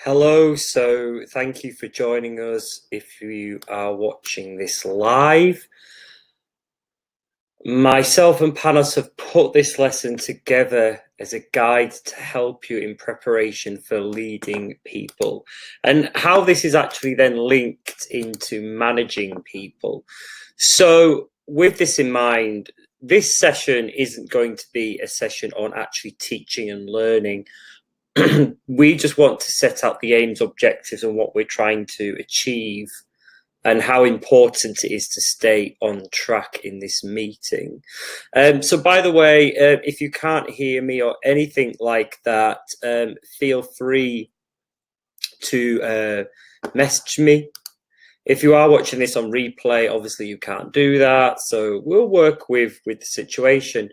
Hello, so thank you for joining us if you are watching this live. Myself and Panos have put this lesson together as a guide to help you in preparation for leading people and how this is actually then linked into managing people. So with this in mind, this session isn't going to be a session on actually teaching and learning. We just want to set out the aims, objectives, and what we're trying to achieve, and how important it is to stay on track in this meeting. So, by the way, if you can't hear me or anything like that, feel free to message me. If you are watching this on replay, obviously you can't do that, so we'll work with the situation.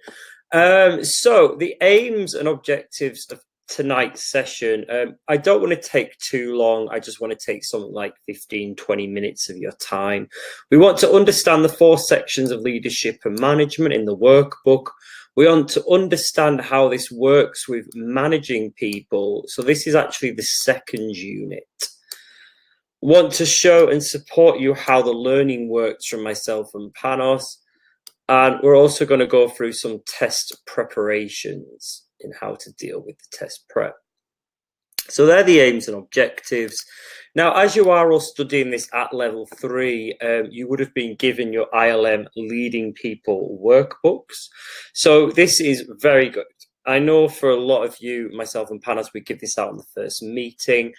So the aims and objectives of tonight's session, I don't want to take too long. I just want to take something like 15-20 minutes of your time. We want to understand the 4 sections of leadership and management in the workbook. We want to understand how this works with managing people. So this is actually the second unit. Want to show and support you how the learning works from myself and Panos. And we're also going to go through some test preparations in how to deal with the test prep. So they're the aims and objectives. Now, as you are all studying this at level 3, you would have been given your ILM Leading People workbooks. So this is very good. I know for a lot of you, myself and Panos, we give this out in the first meeting.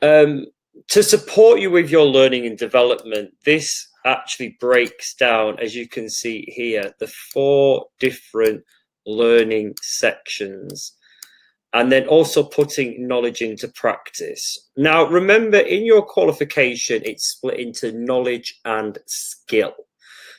To support you with your learning and development, this actually breaks down, as you can see here, the 4 different learning sections, and then also putting knowledge into practice. Now, remember, in your qualification, it's split into knowledge and skill.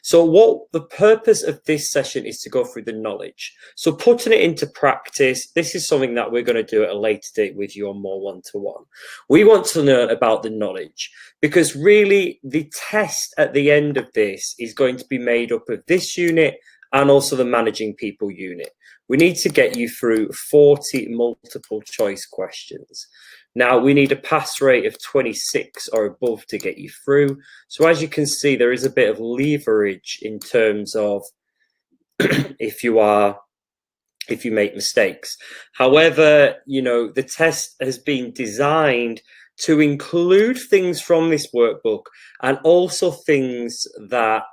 So what the purpose of this session is to go through the knowledge. So putting it into practice, this is something that we're going to do at a later date with you on more one-to-one. We want to learn about the knowledge, because really the test at the end of this is going to be made up of this unit and also the managing people unit. We need to get you through 40 multiple choice questions. Now, we need a pass rate of 26 or above to get you through. So as you can see, there is a bit of leverage in terms of if you make mistakes. However, you know, the test has been designed to include things from this workbook and also things that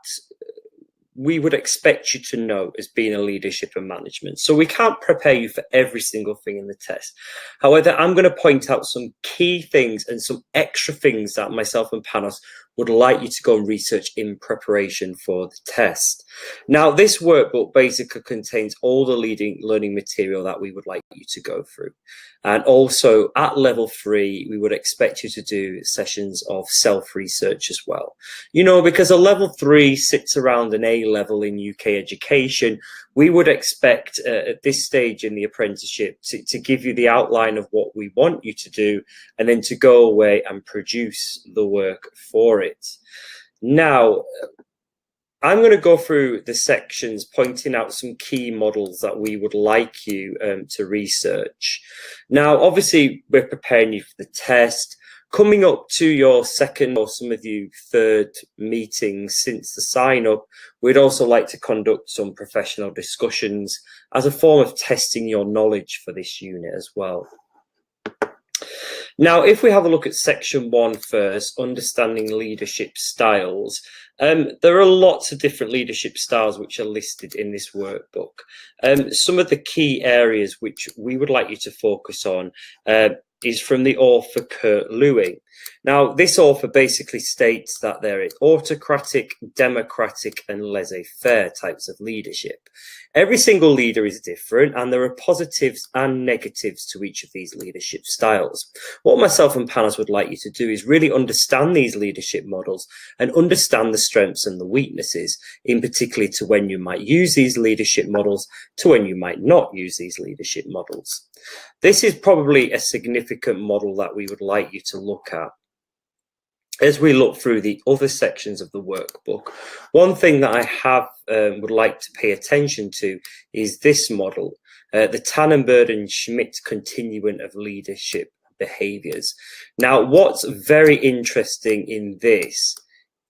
we would expect you to know as being a leadership and management. So we can't prepare you for every single thing in the test. However, I'm going to point out some key things and some extra things that myself and Panos would like you to go and research in preparation for the test. Now, this workbook basically contains all the learning material that we would like you to go through. And also at level 3, we would expect you to do sessions of self-research as well. You know, because a level 3 sits around an A level in UK education, we would expect at this stage in the apprenticeship to give you the outline of what we want you to do, and then to go away and produce the work for it. Now, I'm going to go through the sections pointing out some key models that we would like you to research. Now, obviously, we're preparing you for the test. Coming up to your second, or some of you third meeting since the sign up, we'd also like to conduct some professional discussions as a form of testing your knowledge for this unit as well. Now, if we have a look at section 1 first, understanding leadership styles, there are lots of different leadership styles which are listed in this workbook. Some of the key areas which we would like you to focus on is from the author Kurt Lewin. Now, this author basically states that there is autocratic, democratic, and laissez-faire types of leadership. Every single leader is different, and there are positives and negatives to each of these leadership styles. What myself and Panos would like you to do is really understand these leadership models and understand the strengths and the weaknesses, in particular to when you might use these leadership models to when you might not use these leadership models. This is probably a significant model that we would like you to look at. As we look through the other sections of the workbook, one thing that I would like to pay attention to is this model, the Tannenberg and Schmidt continuum of leadership behaviors. Now, what's very interesting in this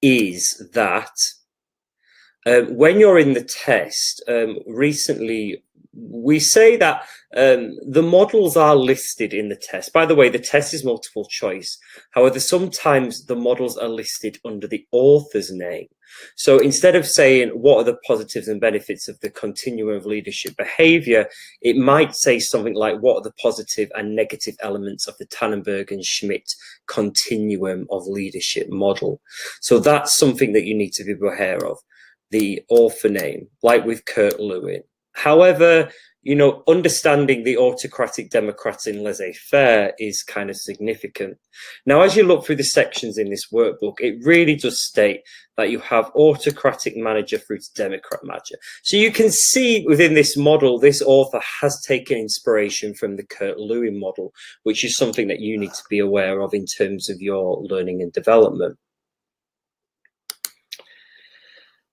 is that when you're in the test, recently we say that the models are listed in the test. By the way, the test is multiple choice. However, sometimes the models are listed under the author's name. So instead of saying what are the positives and benefits of the continuum of leadership behavior, it might say something like what are the positive and negative elements of the Tannenberg and Schmidt continuum of leadership model. So that's something that you need to be aware of, the author name, like with Kurt Lewin. However, you know, understanding the autocratic Democrats in laissez-faire is kind of significant. Now, as you look through the sections in this workbook, it really does state that you have autocratic manager through to Democrat manager. So you can see within this model, this author has taken inspiration from the Kurt Lewin model, which is something that you need to be aware of in terms of your learning and development.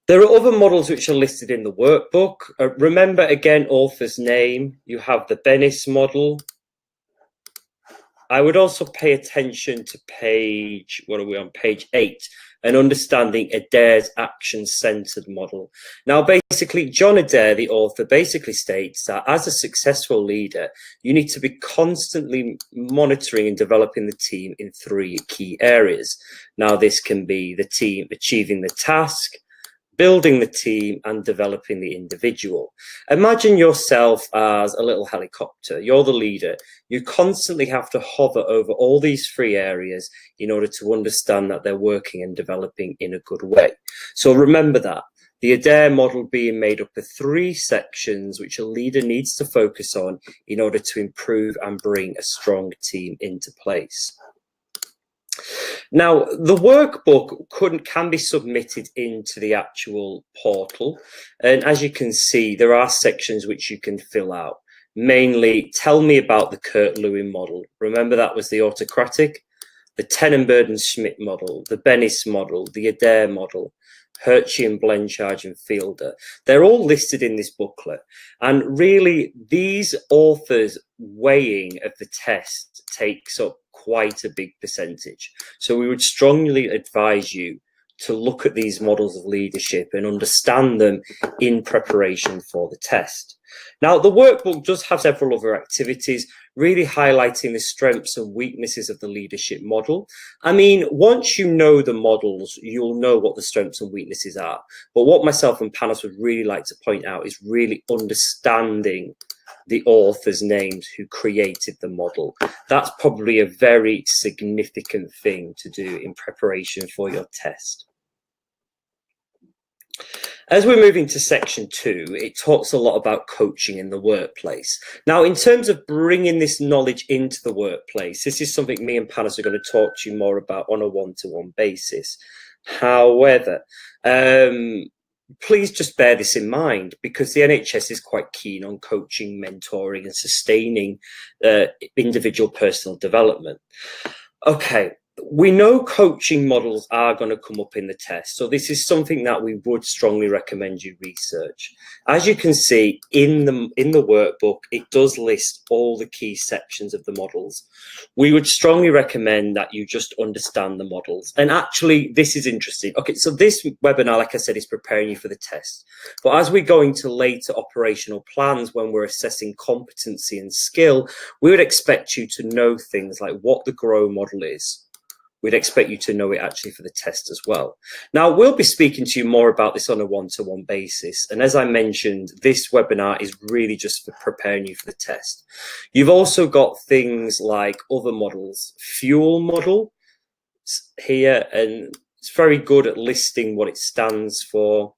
There are other models which are listed in the workbook. Remember, again, author's name. You have the Bennis model. I would also pay attention to page, what are we on, page 8, and understanding Adair's action-centered model. Now, basically, John Adair, the author, basically states that as a successful leader, you need to be constantly monitoring and developing the team in 3 key areas. Now, this can be the team achieving the task, building the team, and developing the individual. Imagine yourself as a little helicopter. You're the leader. You constantly have to hover over all these 3 areas in order to understand that they're working and developing in a good way. So remember that. The Adair model being made up of 3 sections which a leader needs to focus on in order to improve and bring a strong team into place. Now, the workbook can be submitted into the actual portal. And as you can see, there are sections which you can fill out. Mainly, tell me about the Kurt Lewin model. Remember, that was the autocratic, the Tannenberg and Schmidt model, the Bennis model, the Adair model, Hirschi, Blanchard and Fielder. They're all listed in this booklet. And really, these authors' weighing of the test takes up quite a big percentage. So we would strongly advise you to look at these models of leadership and understand them in preparation for the test. Now, the workbook does have several other activities, really highlighting the strengths and weaknesses of the leadership model. I mean, once you know the models, you'll know what the strengths and weaknesses are. But what myself and Panos would really like to point out is really understanding the authors' names who created the model. That's probably a very significant thing to do in preparation for your test. As we're moving to section 2, it talks a lot about coaching in the workplace. Now, in terms of bringing this knowledge into the workplace, this is something me and Panos are going to talk to you more about on a one-to-one basis. However, please just bear this in mind, because the NHS is quite keen on coaching, mentoring and sustaining individual personal development. Okay, we know coaching models are going to come up in the test, so this is something that we would strongly recommend you research. As you can see in the workbook, it does list all the key sections of the models. We would strongly recommend that you just understand the models. And actually, this is interesting. Okay, so this webinar, like I said, is preparing you for the test. But as we go into later operational plans, when we're assessing competency and skill, we would expect you to know things like what the GROW model is. We'd expect you to know it actually for the test as well. Now, we'll be speaking to you more about this on a one-to-one basis. And as I mentioned, this webinar is really just for preparing you for the test. You've also got things like other models, Fuel model here, and it's very good at listing what it stands for.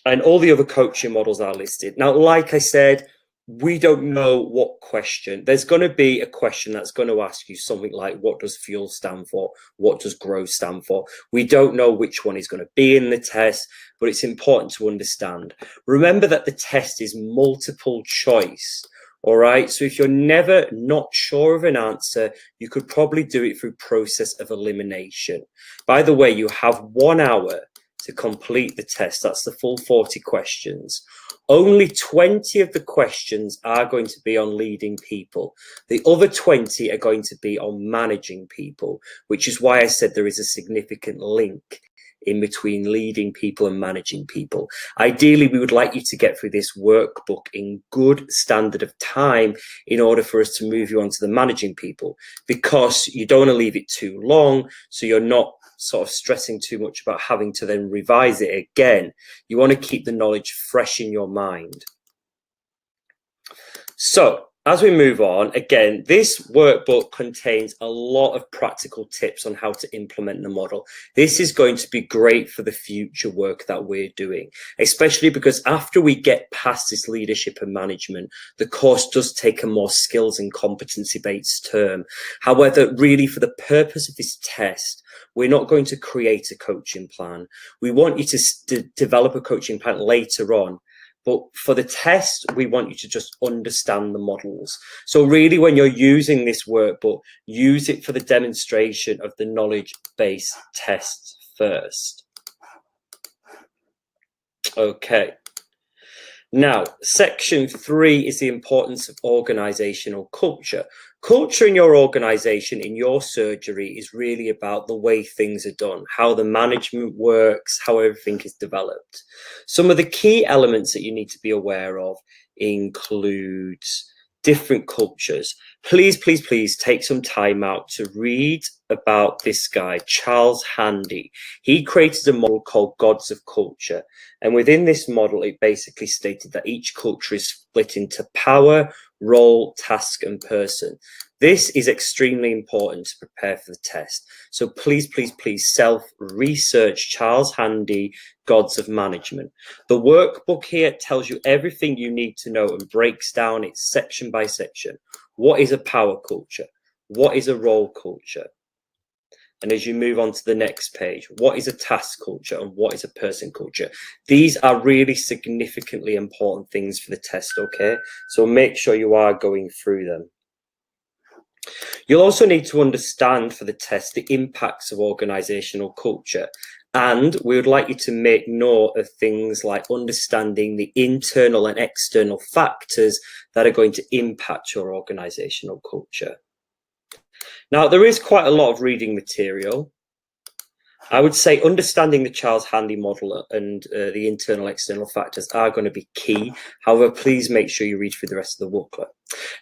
And all the other coaching models are listed. Now, like I said, we don't know what question. There's going to be a question that's going to ask you something like, what does fuel stand for? What does grow stand for? We don't know which one is going to be in the test, but it's important to understand. Remember that the test is multiple choice. All right. So if you're never not sure of an answer, you could probably do it through process of elimination. By the way, you have 1 hour to complete the test. That's the full 40 questions. Only 20 of the questions are going to be on leading people. The other 20 are going to be on managing people, which is why I said there is a significant link in between leading people and managing people. Ideally, we would like you to get through this workbook in good standard of time in order for us to move you on to the managing people, because you don't want to leave it too long, so you're not sort of stressing too much about having to then revise it again. You want to keep the knowledge fresh in your mind. So as we move on, again, this workbook contains a lot of practical tips on how to implement the model. This is going to be great for the future work that we're doing, especially because after we get past this leadership and management, the course does take a more skills and competency-based term. However, really for the purpose of this test, we're not going to create a coaching plan. We want you to develop a coaching plan later on. But for the test, we want you to just understand the models. So really, when you're using this workbook, use it for the demonstration of the knowledge-based tests first. Okay. Now, section 3 is the importance of organizational culture. Culture in your organization, in your surgery, is really about the way things are done, how the management works, how everything is developed. Some of the key elements that you need to be aware of include different cultures. Please, please, please take some time out to read about this guy, Charles Handy. He created a model called Gods of Culture. And within this model, it basically stated that each culture is split into power, role, task, and person. This is extremely important to prepare for the test. So please, please, please self-research Charles Handy, Gods of Management. The workbook here tells you everything you need to know and breaks down it section by section. What is a power culture? What is a role culture? And as you move on to the next page, what is a task culture and what is a person culture? These are really significantly important things for the test, okay? So make sure you are going through them. You'll also need to understand for the test the impacts of organizational culture. And we would like you to make note of things like understanding the internal and external factors that are going to impact your organizational culture. Now, there is quite a lot of reading material. I would say understanding the Charles Handy model and the internal external factors are going to be key. However, please make sure you read through the rest of the booklet.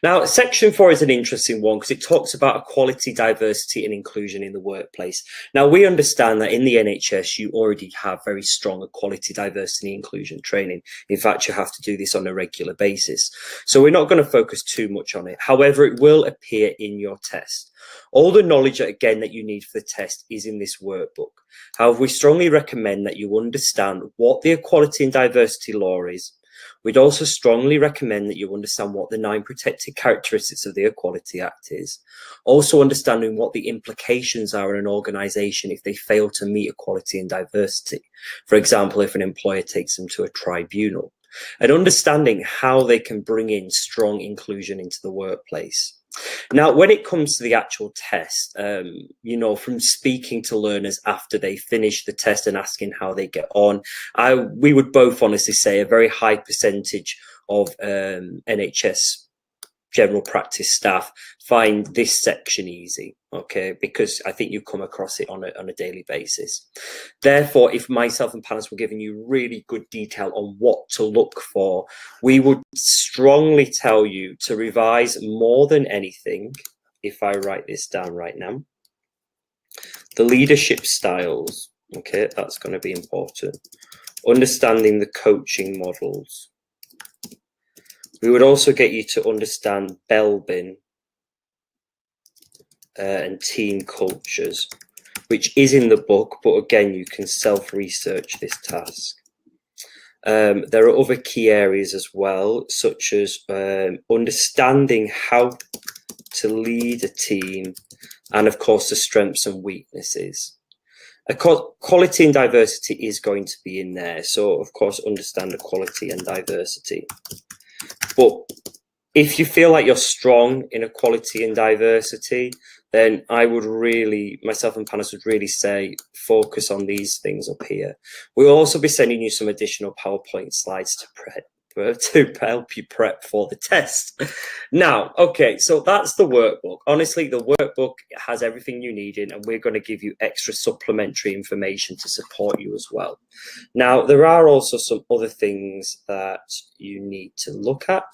Now, section 4 is an interesting one because it talks about equality, diversity and inclusion in the workplace. Now, we understand that in the NHS, you already have very strong equality, diversity and inclusion training. In fact, you have to do this on a regular basis. So we're not going to focus too much on it. However, it will appear in your test. All the knowledge, again, that you need for the test is in this workbook. However, we strongly recommend that you understand what the equality and diversity law is. We'd also strongly recommend that you understand what the 9 protected characteristics of the Equality Act is. Also understanding what the implications are in an organisation if they fail to meet equality and diversity. For example, if an employer takes them to a tribunal. And understanding how they can bring in strong inclusion into the workplace. Now, when it comes to the actual test, you know, from speaking to learners after they finish the test and asking how they get on, we would both honestly say a very high percentage of NHS general practice staff find this section easy, okay, because I think you come across it on a daily basis. Therefore, if myself and panelists were giving you really good detail on what to look for, we would strongly tell you to revise more than anything, if I write this down right now, the leadership styles, okay, that's going to be important. Understanding the coaching models. We would also get you to understand Belbin and team cultures, which is in the book, but again, you can self-research this task. There are other key areas as well, such as understanding how to lead a team, and of course, the strengths and weaknesses. Equality and diversity is going to be in there, so of course, understand equality and diversity. But if you feel like you're strong in equality and diversity, then I would really, myself and Panos would really say, focus on these things up here. We'll also be sending you some additional PowerPoint slides to help you prep for the test. Now, okay, so that's the workbook. Honestly, the workbook has everything you need in, and we're going to give you extra supplementary information to support you as well. Now, there are also some other things that you need to look at.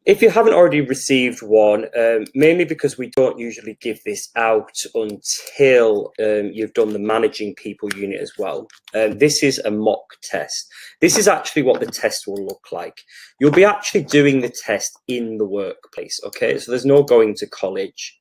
If you haven't already received one, mainly because we don't usually give this out until you've done the managing people unit as well. This is a mock test. This is actually what the test will look like. You'll be actually doing the test in the workplace, okay? So there's no going to college.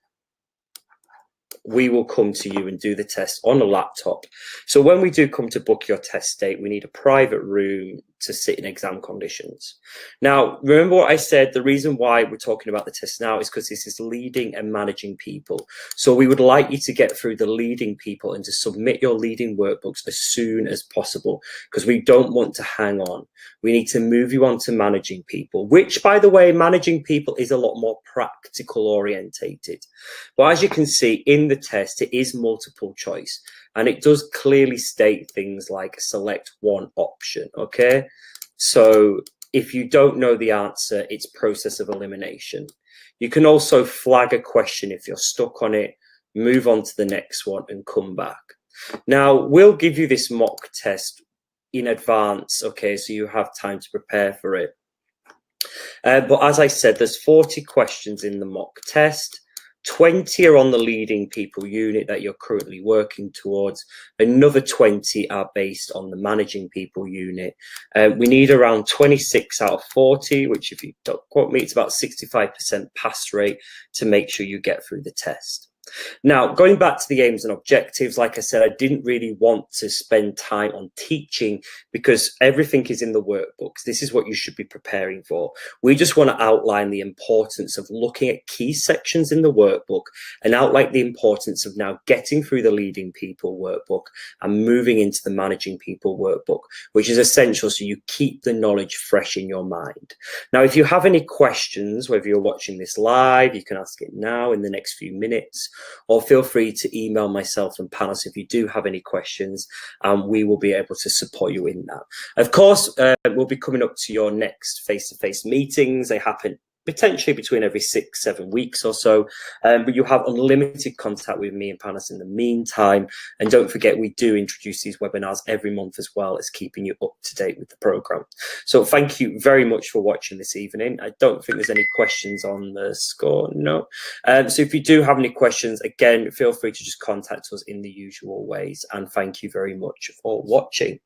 We will come to you and do the test on a laptop. So when we do come to book your test date, we need a private room to sit in exam conditions. Now, remember what I said, the reason why we're talking about the test now is because this is leading and managing people. So we would like you to get through the leading people and to submit your leading workbooks as soon as possible, because we don't want to hang on. We need to move you on to managing people, which, by the way, managing people is a lot more practical orientated. But as you can see in the test, it is multiple choice. And it does clearly state things like select one option, okay? So if you don't know the answer, it's process of elimination. You can also flag a question if you're stuck on it, move on to the next one and come back. Now, we'll give you this mock test in advance, okay? So you have time to prepare for it. But as I said, there's 40 questions in the mock test. 20 are on the leading people unit that you're currently working towards. Another 20 are based on the managing people unit. We need around 26 out of 40, which, if you don't quote me, it's about 65% pass rate to make sure you get through the test. Now, going back to the aims and objectives, like I said, I didn't really want to spend time on teaching because everything is in the workbooks. This is what you should be preparing for. We just want to outline the importance of looking at key sections in the workbook and outline the importance of now getting through the leading people workbook and moving into the managing people workbook, which is essential so you keep the knowledge fresh in your mind. Now, if you have any questions, whether you're watching this live, you can ask it now in the next few minutes, or feel free to email myself and Panos if you do have any questions, and we will be able to support you in that. Of course, we'll be coming up to your next face-to-face meetings. They happen potentially between every 6-7 weeks or so, but you have unlimited contact with me and Panos in the meantime. And don't forget, we do introduce these webinars every month as well as keeping you up to date with the program. So thank you very much for watching this evening. I don't think there's any questions on the score, no. So if you do have any questions, again, feel free to just contact us in the usual ways, and thank you very much for watching.